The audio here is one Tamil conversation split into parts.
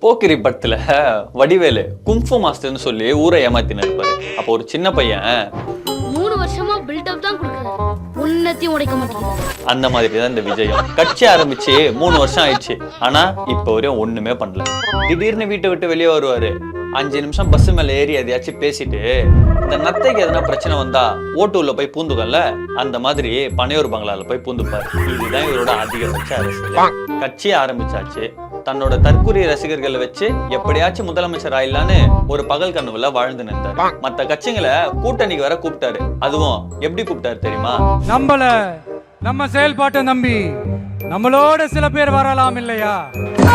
போக்கிரி படத்துல வடிவேலு குங்ஃபு மாஸ்டர்னு சொல்லி ஊரை ஏமாத்தின்னு இருப்பாரு. அப்போ ஒரு சின்ன பையன் 3 வருஷமா பில்டப் தான் கொடுக்குறாரு, உன்னத்தையும் உடைக்க மாட்டேங்குது. அந்த மாதிரி தான் இந்த விஜயம். கட்சி ஆரம்பிச்சு 3 வருஷம் ஆயிடுச்சு, ஆனா இப்ப வரையும் ஒண்ணுமே பண்ணல. திடீர்னு வீட்டை விட்டு வெளியே வருவாரு, 5 நிமிஷம் பஸ் மேல ஏறி எதையாச்சும் பேசிட்டு இந்த நத்தைக்கு எதனா பிரச்சனை வந்தா ஓட்டூர்ல போய் பூந்துக்கல, அந்த மாதிரி பனையூர் பங்களால போய் பூந்துப்பாரு. இதுதான் இவரோட அதிகபட்ச அரசியல். கட்சி ஆரம்பிச்சாச்சு, தன்னோட தற்கூரி ரசிகர்களை வச்சு எப்படியாச்சும் முதலமைச்சர் ஆயிடலான்னு ஒரு பகல் கனவுல வாழ்ந்து நின்றாரு. மத்த கட்சிகளை கூட்டணிக்கு வர கூப்பிட்டாரு. அதுவும் எப்படி கூப்பிட்டாரு தெரியுமா? நம்ம செயல்பாட்டை நம்பி நம்மளோட சில பேர் வரலாம் இல்லையா,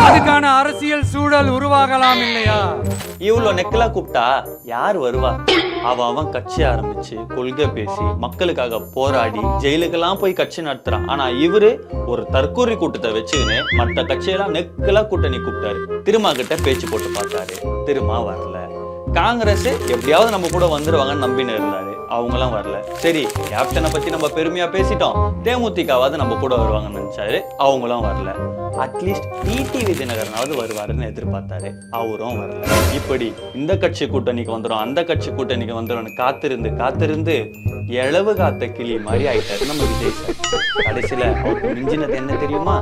அதுக்கான அரசியல் சூழல் உருவாகலாம் இல்லையா. இவ்வளவு நெக்கலா கூப்பிட்டா யார் வருவா? அவன் கட்சி ஆரம்பிச்சு கொள்கை பேசி மக்களுக்காக போராடி ஜெயிலுக்கெல்லாம் போய் கட்சி நடத்துறான். ஆனா இவரு ஒரு தற்கூரி கூட்டத்தை வச்சுக்கின்னு மற்ற கட்சியெல்லாம் நெக்கலா கூட்டணி கூப்பிட்டாரு. திருமா கிட்ட பேச்சு போட்டு பார்த்தாரு, திருமா வரல. காங்கிரஸ் எப்படியாவது நம்ம கூட வந்துருவாங்கன்னு நம்பின்னு இருந்தாரு, அவங்களாம் வரல. சரி, கேப்டனை பத்தி நம்ம பெருமையா பேசிட்டோம், தேமுதிகவாவது நம்ம கூட வருவாங்கன்னு நினைச்சாரு, அவங்களும் வரல. அட்லீஸ்ட் டிடிவி தினகரனாவது வருவாருன்னு எதிர்பார்த்தாரு, அவரும் வரல. இப்படி இந்த கட்சி கூட்டணிக்கு வந்துடும், அந்த கட்சி கூட்டணிக்கு வந்துடும் காத்திருந்து எளவு காத்த கிளி மாதிரி ஆயிட்டாரு நம்ம விஜய் சார். கடைசியில அவருக்கு மிஞ்சினது என்ன தெரியுமா?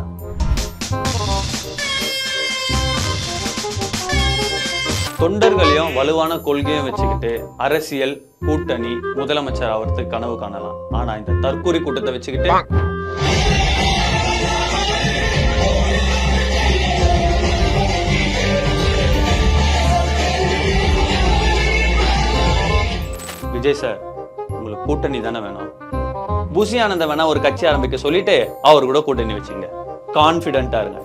தொண்டர்களையும் வலுவான கொள்கையும் வச்சுக்கிட்டு அரசியல் கூட்டணி முதலமைச்சர் ஆகிறதுக்கு கனவு காணலாம். ஆனா இந்த தற்கூரி கூட்டத்தை வச்சுக்கிட்டு விஜய் சார், உங்களுக்கு கூட்டணி தானே வேணும். புசி ஆனந்த வேணா ஒரு கட்சி ஆரம்பிக்க சொல்லிட்டு அவர் கூட கூட்டணி வச்சுங்க, கான்பிடென்டா இருங்க.